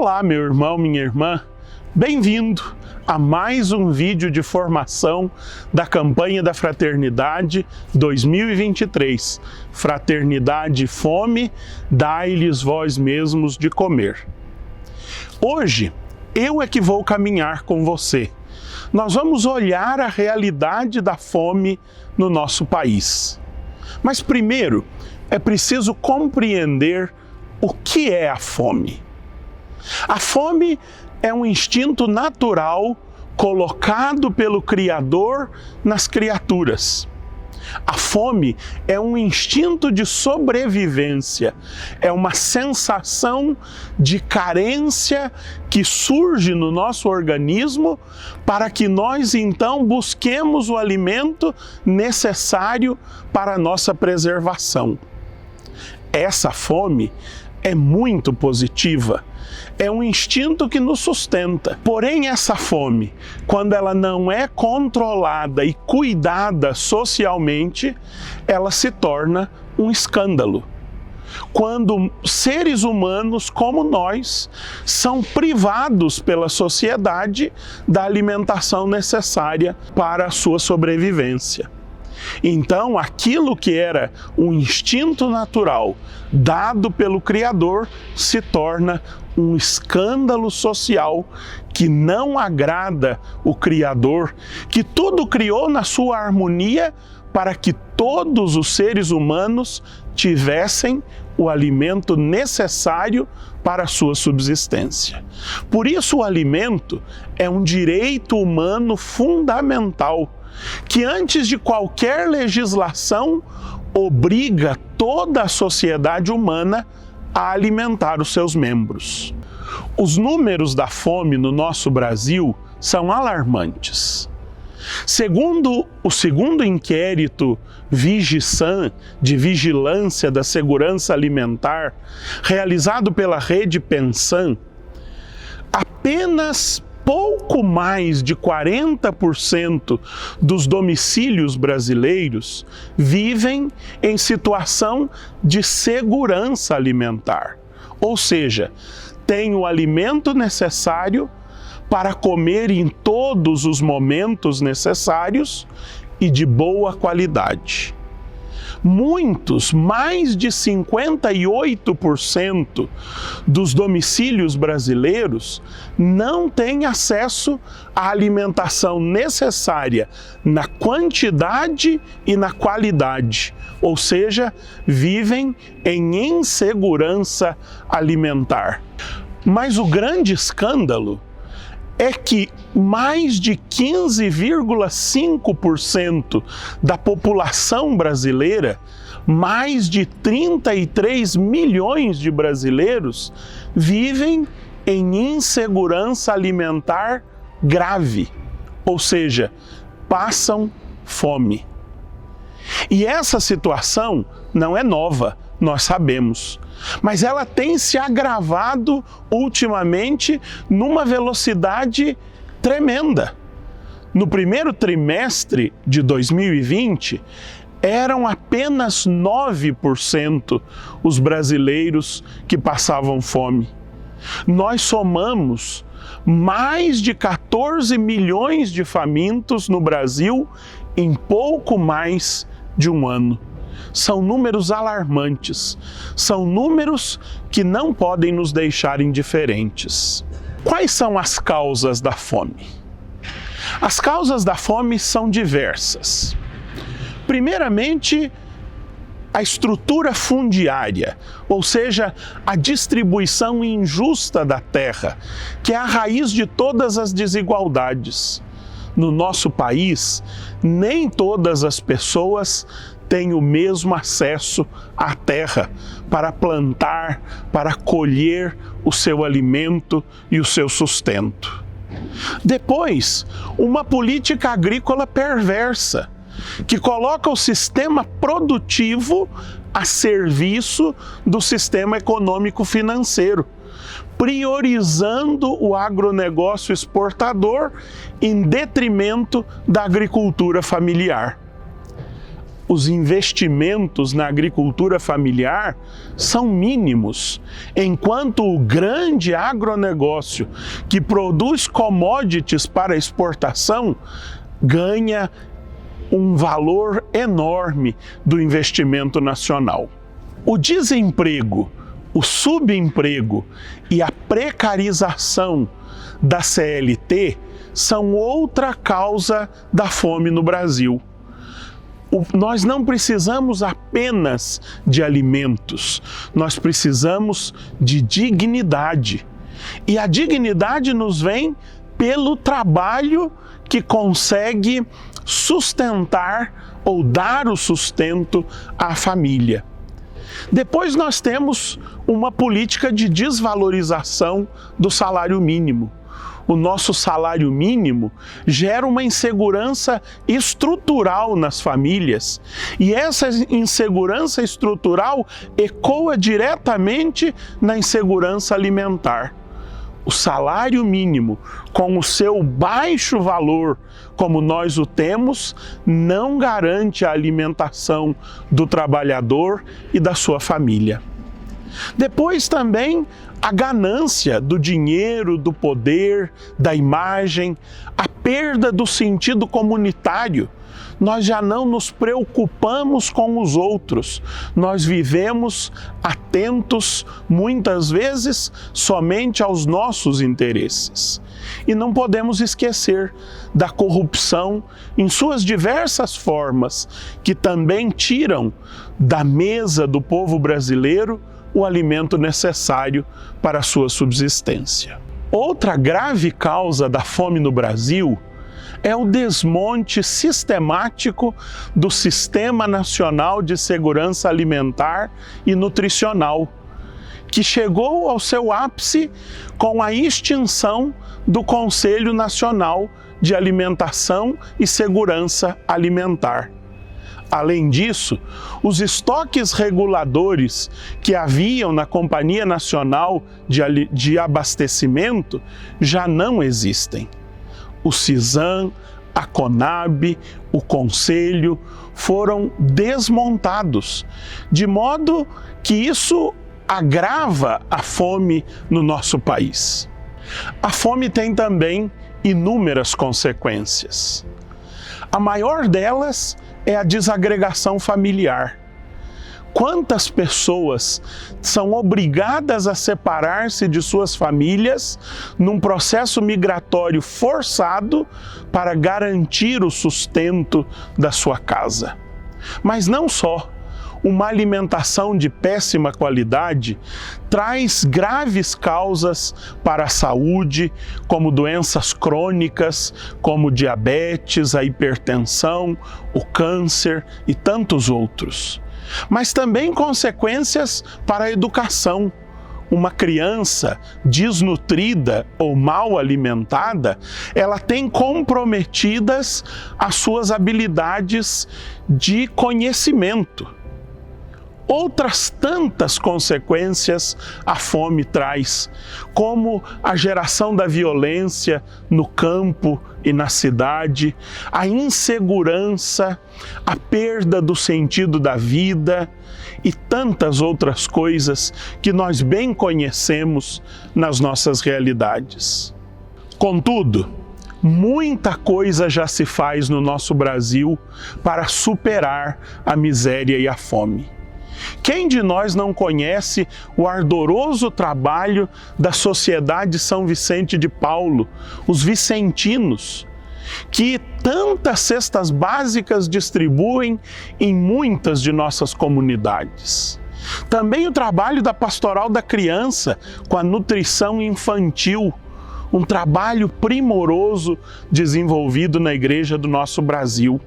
Olá, meu irmão, minha irmã, bem-vindo a mais um vídeo de formação da campanha da Fraternidade 2023. Fraternidade e fome, dai-lhes vós mesmos de comer. Hoje, eu é que vou caminhar com você. Nós vamos olhar a realidade da fome no nosso país. Mas primeiro, é preciso compreender o que é a fome. A fome é um instinto natural colocado pelo Criador nas criaturas. A fome é um instinto de sobrevivência, é uma sensação de carência que surge no nosso organismo para que nós então busquemos o alimento necessário para a nossa preservação. Essa fome é muito positiva. É um instinto que nos sustenta. Porém, essa fome, quando ela não é controlada e cuidada socialmente, ela se torna um escândalo. Quando seres humanos como nós são privados pela sociedade da alimentação necessária para a sua sobrevivência. Então, aquilo que era um instinto natural dado pelo Criador se torna um escândalo social que não agrada o Criador, que tudo criou na sua harmonia para que todos os seres humanos tivessem o alimento necessário para a sua subsistência. Por isso, o alimento é um direito humano fundamental, que antes de qualquer legislação obriga toda a sociedade humana a alimentar os seus membros. Os números da fome no nosso Brasil são alarmantes. Segundo o segundo inquérito Vigissan, de Vigilância da Segurança Alimentar, realizado pela Rede Pensan, apenas pouco mais de 40% dos domicílios brasileiros vivem em situação de segurança alimentar, ou seja, têm o alimento necessário para comer em todos os momentos necessários e de boa qualidade. Muitos, mais de 58% dos domicílios brasileiros não têm acesso à alimentação necessária na quantidade e na qualidade, ou seja, vivem em insegurança alimentar. Mas o grande escândalo é que mais de 15,5% da população brasileira, mais de 33 milhões de brasileiros, vivem em insegurança alimentar grave, ou seja, passam fome. E essa situação não é nova, nós sabemos, mas ela tem se agravado ultimamente numa velocidade tremenda. No primeiro trimestre de 2020, eram apenas 9% os brasileiros que passavam fome. Nós somamos mais de 14 milhões de famintos no Brasil em pouco mais de um ano. São números alarmantes, são números que não podem nos deixar indiferentes. Quais são as causas da fome? As causas da fome são diversas. Primeiramente, a estrutura fundiária, ou seja, a distribuição injusta da terra, que é a raiz de todas as desigualdades. No nosso país, nem todas as pessoas têm o mesmo acesso à terra para plantar, para colher o seu alimento e o seu sustento. Depois, uma política agrícola perversa, que coloca o sistema produtivo a serviço do sistema econômico-financeiro, priorizando o agronegócio exportador em detrimento da agricultura familiar. os investimentos na agricultura familiar são mínimos, enquanto o grande agronegócio que produz commodities para exportação ganha um valor enorme do investimento nacional. O desemprego, o subemprego e a precarização da CLT são outra causa da fome no Brasil. Nós não precisamos apenas de alimentos, nós precisamos de dignidade. E a dignidade nos vem pelo trabalho que consegue sustentar ou dar o sustento à família. Depois nós temos uma política de desvalorização do salário mínimo. O nosso salário mínimo gera uma insegurança estrutural nas famílias e essa insegurança estrutural ecoa diretamente na insegurança alimentar. O salário mínimo, com o seu baixo valor, como nós o temos, não garante a alimentação do trabalhador e da sua família. Depois também a ganância do dinheiro, do poder, da imagem, a perda do sentido comunitário. Nós já não nos preocupamos com os outros, nós vivemos atentos, muitas vezes, somente aos nossos interesses. E não podemos esquecer da corrupção em suas diversas formas, que também tiram da mesa do povo brasileiro o alimento necessário para a sua subsistência. Outra grave causa da fome no Brasil é o desmonte sistemático do Sistema Nacional de Segurança Alimentar e Nutricional, que chegou ao seu ápice com a extinção do Conselho Nacional de Alimentação e Segurança Alimentar. Além disso, os estoques reguladores que haviam na Companhia Nacional de Abastecimento já não existem. O CISAM, a CONAB, o Conselho foram desmontados, de modo que isso agrava a fome no nosso país. A fome tem também inúmeras consequências. A maior delas é a desagregação familiar. Quantas pessoas são obrigadas a separar-se de suas famílias num processo migratório forçado para garantir o sustento da sua casa? Mas não só. Uma alimentação de péssima qualidade traz graves causas para a saúde, como doenças crônicas, como diabetes, a hipertensão, o câncer e tantos outros. Mas também consequências para a educação. Uma criança desnutrida ou mal alimentada, ela tem comprometidas as suas habilidades de conhecimento. Outras tantas consequências a fome traz, como a geração da violência no campo e na cidade, a insegurança, a perda do sentido da vida e tantas outras coisas que nós bem conhecemos nas nossas realidades. Contudo, muita coisa já se faz no nosso Brasil para superar a miséria e a fome. Quem de nós não conhece o ardoroso trabalho da Sociedade São Vicente de Paulo, os vicentinos, que tantas cestas básicas distribuem em muitas de nossas comunidades? Também o trabalho da Pastoral da Criança com a nutrição infantil, um trabalho primoroso desenvolvido na Igreja do nosso Brasil.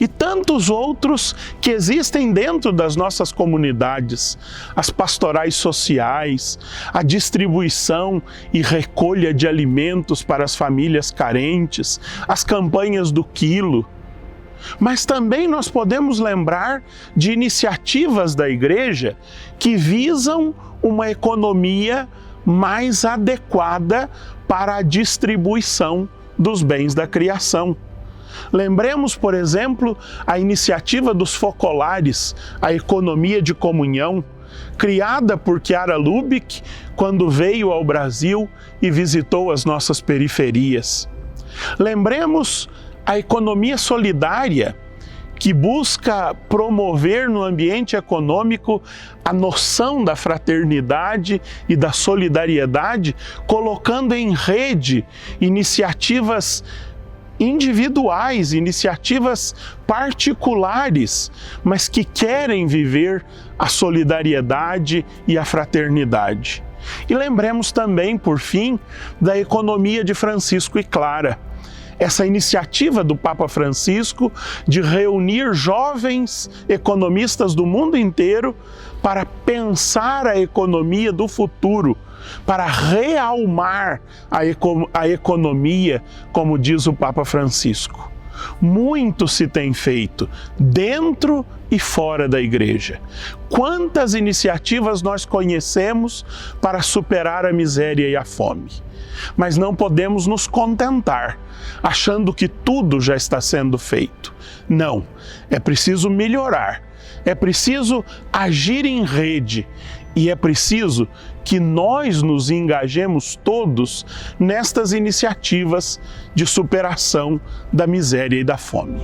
E tantos outros que existem dentro das nossas comunidades, as pastorais sociais, a distribuição e recolha de alimentos para as famílias carentes, as campanhas do quilo. Mas também nós podemos lembrar de iniciativas da Igreja que visam uma economia mais adequada para a distribuição dos bens da criação. Lembremos, por exemplo, a iniciativa dos focolares, a economia de comunhão, criada por Chiara Lubich quando veio ao Brasil e visitou as nossas periferias. Lembremos a economia solidária, que busca promover no ambiente econômico a noção da fraternidade e da solidariedade, colocando em rede iniciativas individuais, iniciativas particulares, mas que querem viver a solidariedade e a fraternidade. E lembremos também, por fim, da economia de Francisco e Clara. Essa iniciativa do Papa Francisco de reunir jovens economistas do mundo inteiro para pensar a economia do futuro, para realmar a economia, como diz o Papa Francisco. Muito se tem feito dentro e fora da igreja. Quantas iniciativas nós conhecemos para superar a miséria e a fome? Mas não podemos nos contentar, achando que tudo já está sendo feito. Não, é preciso melhorar, é preciso agir em rede e é preciso que nós nos engajemos todos nestas iniciativas de superação da miséria e da fome.